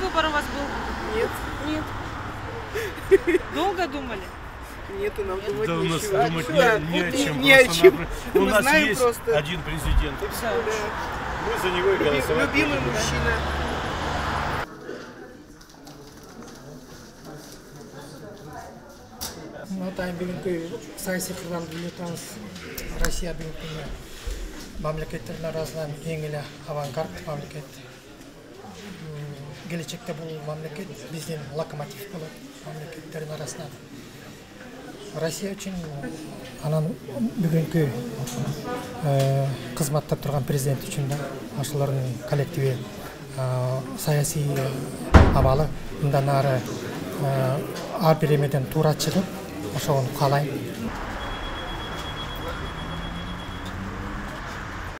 выбор у вас был? Нет. Нет. Долго думали? Нет, и нам думать Да у нас нечего. думать Не о чем. У Мы нас знаем есть просто. один президент, и все. Да. Мы за него и голосовать. Любимый мужчина. Атайын бүгінгі саяси қырдан білетіңіз, Россия бүгінгі мемлекеттердің арасынан ең эле авангард мемлекет. Келечекте бұл мемлекет биздин локомотив болот мемлекеттердин арасынан. Россия үчүн анан бүгүнкү кызматта турган президент үчүн да ашылардын коллективи саясий абалы мындан ары ар бир эмеден туура чыгып ошону каалайм.